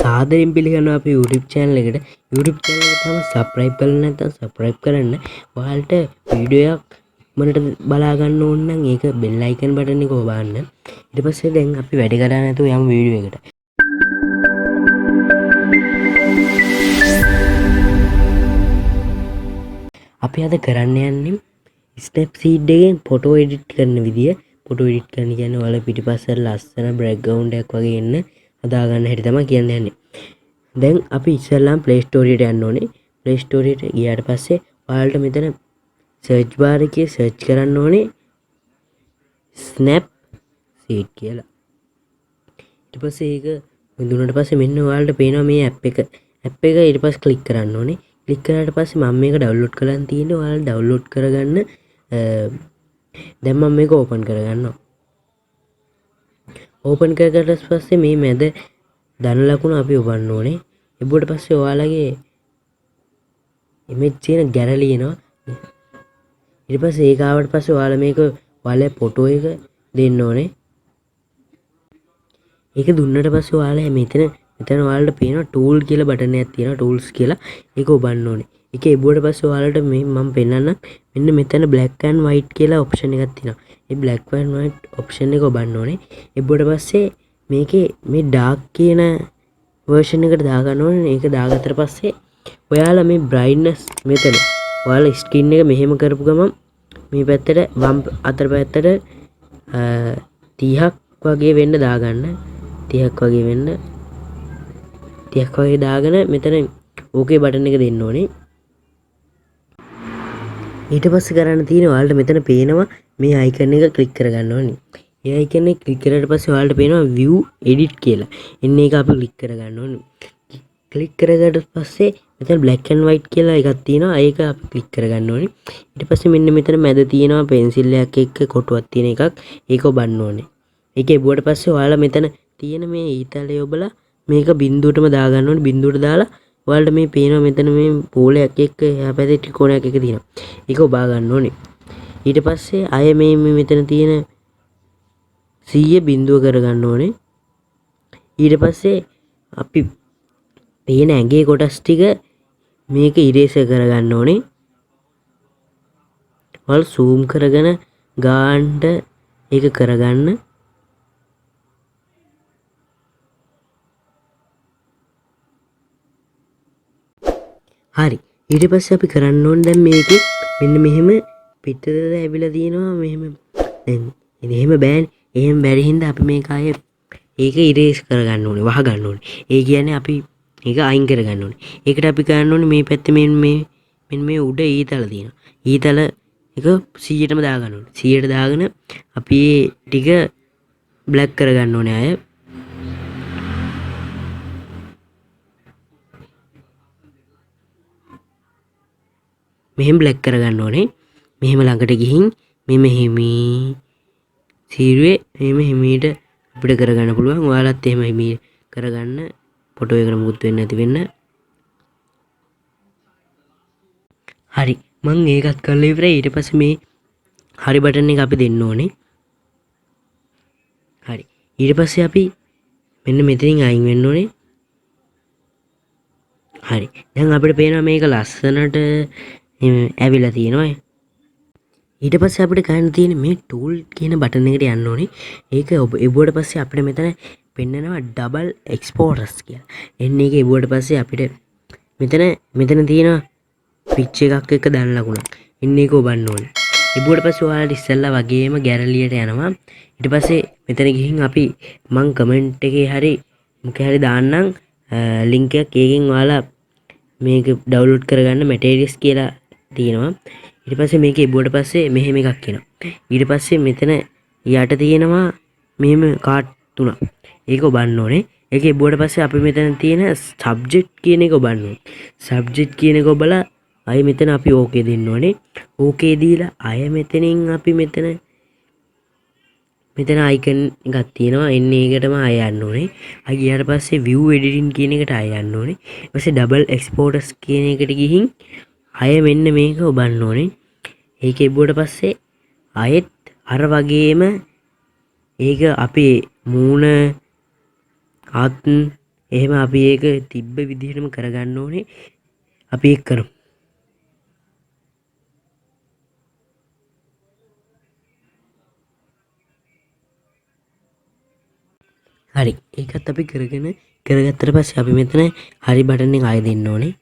සාදරයෙන් පිළිගන්නවා අපේ YouTube channel එකට. YouTube channel එක තාම subscribe කරලා නැත්නම් subscribe කරන්න. ඔයාලට වීඩියෝ එකක් ඉක්මනට බලා ගන්න ඕන නම් ඒක bell icon button එක ඔබන්න. ඊට පස්සේ දැන් අපි වැඩ කරන්නේ නැතුව යමු වීඩියෝ එකට. අපි අද කරන්න යන්නේ Snapseed එකෙන් ෆොටෝ එඩිට් කරන විදිය. ෆොටෝ එඩිට් කරන්න කියන්නේ ඔයාලා පිටිපස්සට ලස්සන බෑග්ග්‍රවුන්ඩ් එකක් වගේ එන්න හදා ගන්න හැටි තමයි කියන්න යන්නේ. දැන් අපි ඉස්සෙල්ලාම Play Store එකට යන්න ඕනේ. Play Store එකට ගියාට පස්සේ ඔයාලට මෙතන search bar එකේ search කරන්න ඕනේ Snapseed කියලා. ඊට පස්සේ ඒක දුන්නාට පස්සේ මෙන්න ඔයාලට පේනවා මේ app එක. app එක ඊට පස්සේ click කරන්න ඕනේ. click කරාට පස්සේ මම මේක download කරලා තියෙන්නේ. ඔයාලා download කරගන්න. දැන් මම මේක open කරගන්නවා. open කරගත්ත පස්සේ මේ මැද ධන ලකුණ අපි ඔබන්න ඕනේ. එබුවට පස්සේ ඔයාලගේ image තියෙන gallery එනවා. ඊට පස්සේ ඒක ආවට පස්සේ ඔයාලා මේක ඔයාලේ ෆොටෝ එක දෙන්න ඕනේ. ඒක දුන්නට පස්සේ ඔයාලා මෙතන ඔයාලට පේනවා tool කියලා බටන් එකක් තියෙනවා. tools කියලා ඒක ඔබන්න ඕනේ. ඒක එබුවට පස්සේ ඔයාලට මේ මම පෙන්නන්නම්. මෙන්න මෙතන black and white කියලා option එකක් තියෙනවා. මේ black and white option එක ඔබන්න ඕනේ. එබුවට පස්සේ මේකේ මේ dark කියන version එකට දාගන්න ඕනේ. ඒක දාගත්තට පස්සේ ඔයාලා මේ brightness මෙතන ඔයාලා screen එක මෙහෙම කරපු ගමන් මේ පැත්තට වම් අතර පැත්තට 30ක් වගේ වෙන්න දාගන්න. 30ක් වගේ වෙන්න 30ක් වගේ දාගෙන මෙතන ඕකේ බටන් එක දෙන්න ඕනේ. ඊට පස්සේ කරන්න තියෙන්නේ ඔයාලට මෙතන පේනවා මේ icon එක click කරගන්න ඕනේ. ඒ icon එක click කරාට පස්සේ ඔයාලට පේනවා view edit කියලා. එන්න ඒක අපි click කරගන්න ඕනේ. click කරගත්ත පස්සේ මෙතන black and white කියලා එකක් තියෙනවා. ඒක අපි click කරගන්න ඕනේ. ඊට පස්සේ මෙන්න මෙතන මැද තියෙනවා pencil එකක් එක්ක කොටුවක් තියෙන එකක්. ඒක ඔබන්න ඕනේ. ඒක එබුවට පස්සේ ඔයාලා මෙතන තියෙන මේ ඊතලයේ ඔබලා මේක බිඳුවටම දාගන්න ඕනේ. බිඳුවට දාලා ඔයාලට මේ පේනවා මෙතන මේ පෝලයක් එක්ක එහා පැත්තේ ත්‍රිකෝණයක් එක තියෙනවා. ඒක ඔබා ගන්න ඕනේ. ඊට පස්සේ අය මේ මෙතන තියෙන 100 බිඳුව කරගන්න ඕනේ. ඊට පස්සේ අපි පේන ඇඟේ කොටස් ටික මේක ඉරේසර් කරගන්න ඕනේ. ඔයාලා zoom කරගෙන ගාන්න ඒක කරගන්න. හරි. ඊට පස්සේ අපි කරන්න ඕනේ දැන් මේකේ මෙන්න මෙහෙම පිටතට ඇවිල්ලා තියෙනවා මෙහෙම. දැන් එහෙම බෑනේ. එහෙම බැරි හින්දා අපි මේක ආයේ ඒක ඉරේස් කරගන්න ඕනේ. වහ ගන්න ඕනේ. ඒ කියන්නේ අපි ඒක අයින් කරගන්න ඕනේ. ඒකට අපි කරන්න ඕනේ මේ පැත්තේ මෙන්න මේ උඩ ඊතල තියෙනවා. ඊතල එක 100ටම දාගන්න ඕනේ. 100ට දාගෙන අපි ටික බ්ලැක් කරගන්න ඕනේ අය. මෙහෙම බ්ලැක් කරගන්න ඕනේ. මෙහෙම ළඟට ගිහින් මෙහෙම සීරුවේ මෙහෙම හිමීට අපිට කරගන්න පුළුවන්. ඔයාලත් එහෙම හිමී කරගන්න. ෆොටෝ එකට මුකුත් වෙන්නේ නැති වෙන්න. හරි. මම ඒකත් කරලා ඉවරයි. ඊට පස්සේ මේ හරි බටන් එක අපි දෙන්න ඕනේ. හරි. ඊට පස්සේ අපි මෙන්න මෙතනින් අයින් වෙන්න ඕනේ. හරි. දැන් අපිට පේනවා මේක ලස්සනට ඇවිල්ලා තියෙනවා. ඊට පස්සේ අපිට ගන්න තියෙන්නේ මේ tool කියන බටන් එකට යන්න ඕනේ. ඒක එබුවට පස්සේ අපිට මෙතන පෙන්නනවා double exporters කියලා. එන්නේ ඒක එබුවට පස්සේ අපිට මෙතන තියෙනවා pitch එකක් එක්ක දාන ලකුණක්. එන්නේ ඒක ඔබන්න ඕනේ. එබුවට පස්සේ ඔයාලට ඉස්සෙල්ලා වගේම ගැලරියට යනවා. ඊට පස්සේ මෙතන ගිහින් අපි මං කමෙන්ට් එකේ හරි මොකේ හරි දාන්නම් link එකක්. ඒකෙන් ඔයාලා මේක download කරගන්න materials කියලා තියෙනවා. ඊට පස්සේ මේක එබුවට පස්සේ මෙහෙම එකක් එනවා. ඊට පස්සේ මෙතන යට තියෙනවා මෙහෙම කාඩ් තුනක්. ඒක ඔබන්න ඕනේ. ඒක එබුවට පස්සේ අපි මෙතන තියෙන subject කියන එක ඔබන්න ඕනේ. subject කියන එක ඔබලා අය මෙතන අපි okay දෙන්න ඕනේ. okay දීලා අය මෙතනින් අපි මෙතන icon එකක් තියෙනවා. එන්නේ ඒකටම අය යන්න ඕනේ. අය ගියාට පස්සේ view editing කියන එකට අය යන්න ඕනේ. ඊට පස්සේ double exporters කියන එකට ගිහින් අය මෙන්න මේක ඔබන්න ඕනේ. ඒක එබුවට පස්සේ ආයෙත් අර වගේම ඒක අපේ මූණ ආත් එහෙම අපි ඒක තිබ්බ විදිහටම කරගන්න ඕනේ. අපි ඒක කරමු. හරි. ඒකත් අපි කරගත්තට පස්සේ අපි මෙතන හරි බටන් එක ආයෙ දෙන්න ඕනේ.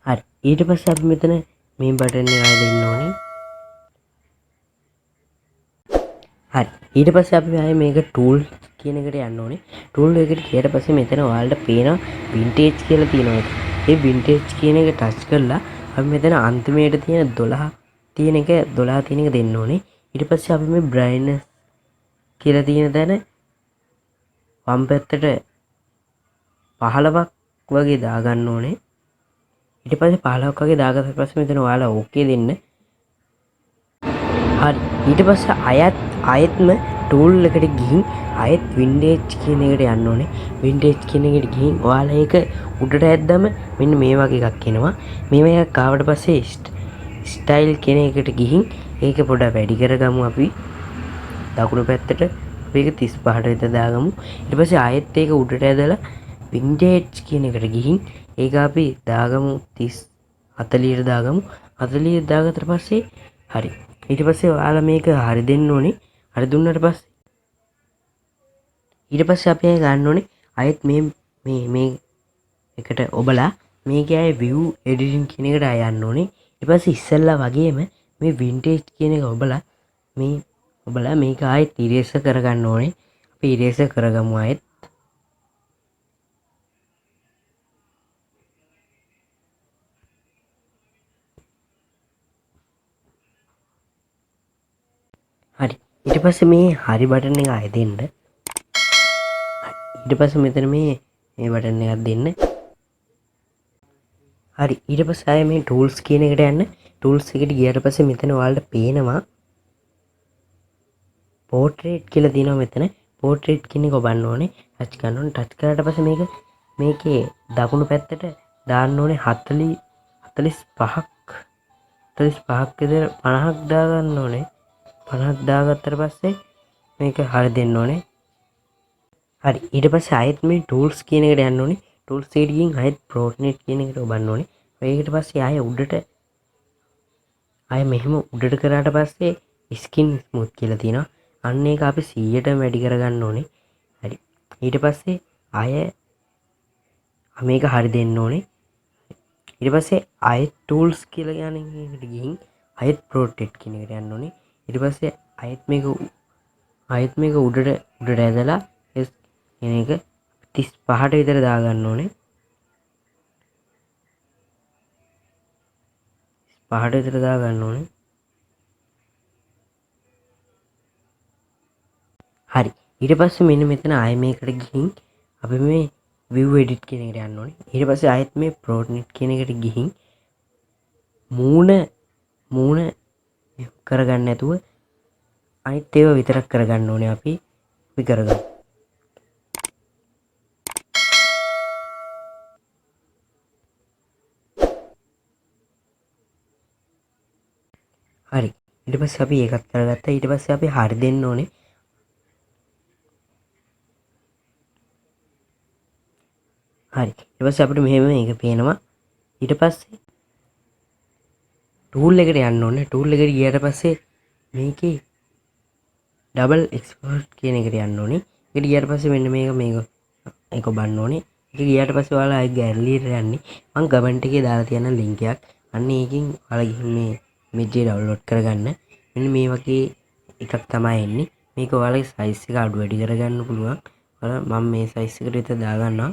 හරි. ඊට පස්සේ අපි මෙතන මේ බටන් එක ආයෙ දෙන්න ඕනේ. හරි. ඊට පස්සේ අපි ආයෙ මේක ටූල් කියන එකට යන්න ඕනේ. ටූල් එකට ගියට පස්සේ මෙතන ඔයාලට පේනවා වින්ටේජ් කියලා තියෙනවා එක. ඒ වින්ටේජ් කියන එක ටච් කරලා අපි මෙතන අන්තිමේට තියෙන 12 තියෙන එක දෙන්න ඕනේ. ඊට පස්සේ අපි මේ බ්‍රයිට්නස් කියලා තියෙන තැන වම් පැත්තට 15ක් වගේ දාගන්න ඕනේ. ඊට පස්සේ 15ක් වගේ දාගත්ත පස්සේ මෙතන ඔයාලා ඕකේ දෙන්න. හරි. ඊට පස්සේ ආයෙත්ම ටූල් එකට ගිහින් ආයෙත් වින්ටේජ් කියන එකට යන්න ඕනේ. වින්ටේජ් කියන එකට ගිහින් ඔයාලා ඒක උඩට ඇද්දම මෙන්න මේ වගේ එකක් එනවා. මේ එකක් ආවට පස්සේ ස්ටයිල් කියන එකට ගිහින් ඒක පොඩ්ඩක් වැඩි කරගමු අපි. දකුණු පැත්තට අපි ඒක 35ට විතර දාගමු. ඊට පස්සේ ආයෙත් ඒක උඩට ඇදලා වින්ටේජ් කියන එකට ගිහින් ඒක අපි දාගමු 30 40ට දාගමු. 40ට දාගත්තට පස්සේ හරි. ඊට පස්සේ ඔයාලා මේක හරි දෙන්න ඕනේ. හරි දුන්නට පස්සේ ඊට පස්සේ අපි ගන්න ඕනේ ආයෙත් මේ එකට ඔබලා මේකේ ආයේ view editing කියන එකට ආය යන්න ඕනේ. ඊට පස්සේ ඉස්සෙල්ලා වගේම මේ vintage කියන එක ඔබලා මේක ආයෙත් erase කරගන්න ඕනේ. අපි erase කරගමු ආයෙත්. හරි. ඊට පස්සේ මේ හරි බටන් එක ආයෙ දෙන්න. ඊට පස්සේ මෙතන මේ බටන් එකක් දෙන්න. හරි. ඊට පස්සේ ආයෙ මේ tools කියන එකට යන්න. tools එකට ගියාට පස්සේ මෙතන ඔයාලට පේනවා portrait කියලා තියෙනවා මෙතන. portrait කියන එක ඔබන්න ඕනේ. ටච් කරන්න ඕනේ. ටච් කරාට පස්සේ මේකේ දකුණු පැත්තට දාන්න ඕනේ 45ක් විතර 50ක් දාගන්න ඕනේ. 50ක් දාගත්තට පස්සේ මේක හරි දෙන්න ඕනේ. හරි. ඊට පස්සේ ආයෙත් මේ tools කියන එකට යන්න ඕනේ. tools එකට ගිහින් ආයෙත් portrait කියන එකට ඔබන්න ඕනේ. ඒකට පස්සේ ආයෙ මෙහෙම උඩට කරාට පස්සේ skin smooth කියලා තියෙනවා. අන්න ඒක අපි 100ට වැඩි කරගන්න ඕනේ. හරි. ඊට පස්සේ ආයෙ මේක හරි දෙන්න ඕනේ. ඊට පස්සේ ආයෙත් tools කියලා කියන එකට ගිහින් ආයෙත් portrait කියන එකට යන්න ඕනේ. ඊට පස්සේ ආයෙත් මේක උඩට ඇදලා කියන එක 35ට විතර දාගන්න ඕනේ. 35ට විතර දාගන්න ඕනේ. හරි. ඊට පස්සේ මෙන්න මෙතන ආයෙ මේකට ගිහින් අපි මේ view edit කියන එකට යන්න ඕනේ. ඊට පස්සේ ආයෙත් මේ portrait කියන එකට ගිහින් මූණ කරගන්න නැතුව අනිත් ඒවා විතරක් කරගන්න ඕනේ අපි කරගමු. හරි. ඊට පස්සේ අපි ඒකත් කරගත්තා. ඊට පස්සේ අපි හරි දෙන්න ඕනේ. හරි. ඊට පස්සේ අපිට මෙහෙම මේක පේනවා. ඊට පස්සේ ටූල් එකට යන්න ඕනේ. ටූල් එකට ගියාට පස්සේ මේකේ ඩබල් එක්ස්පෝර්ට් කියන එකට යන්න ඕනේ. ඒකට ගියාට පස්සේ මෙන්න මේක ඔබන්න ඕනේ. ඒක ගියාට පස්සේ ඔයාලා ආයි ගෑලරියට යන්නේ. මම කමෙන්ට් එකේ දාලා තියන්න ලින්ක් එකක්. අන්න ඒකෙන් ඔයාලා ගිහින් මේ ඉමේජ් එක ඩවුන්ලෝඩ් කරගන්න. මෙන්න මේ වගේ එකක් තමයි එන්නේ. මේක ඔයාලගේ සයිස් එක අඩු වැඩි කරගන්න පුළුවන්. මම මේ සයිස් එකට විතර දාගන්නවා.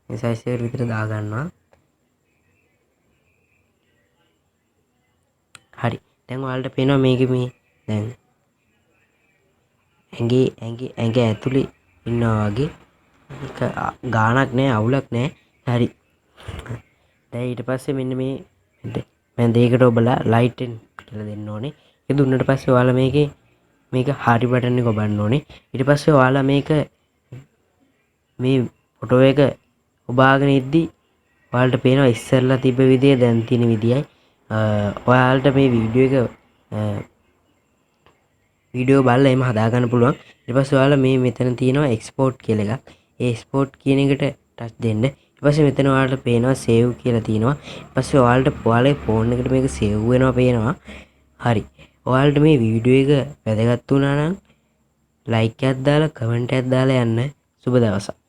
මේ සයිස් එකට විතර දාගන්නවා. හරි. දැන් ඔයාලට පේනවා මේකේ මේ දැන් ඇඟ ඇතුලේ ඉන්නවා වගේ ගාණක් නැහැ, අවුලක් නැහැ. හරි. දැන් ඊට පස්සේ මෙන්න මේ මම දෙයකට ඔබලා ලයිට් කියලා දෙන්න ඕනේ. ඒක දුන්නට පස්සේ ඔයාලා මේක හරි බටන් එක ඔබන්න ඕනේ. ඊට පස්සේ ඔයාලා මේ ෆොටෝ එක ඔබාගෙන ඉද්දි ඔයාලට පේනවා ඉස්සෙල්ලා තිබ්බ විදිය දැන් තියෙන විදියයි. ඔයාලට මේ වීඩියෝ එක වීඩියෝ බලලා එහෙම හදාගන්න පුළුවන්. ඊට පස්සේ ඔයාලා මේ මෙතන තියෙනවා එක්ස්පෝර්ට් කියලා එකක්. ඒ එක්ස්පෝර්ට් කියන එකට ටච් දෙන්න. ඊට පස්සේ මෙතන ඔයාලට පේනවා සේව් කියලා තියෙනවා. ඊට පස්සේ ඔයාලගේ ෆෝන් එකට මේක සේව් වෙනවා පේනවා. හරි. ඔයාලට මේ වීඩියෝ එක වැදගත් වුණා නම් ලයික් එකක් දාලා කමෙන්ට් එකක් දාලා යන්න. සුබ දවසක්.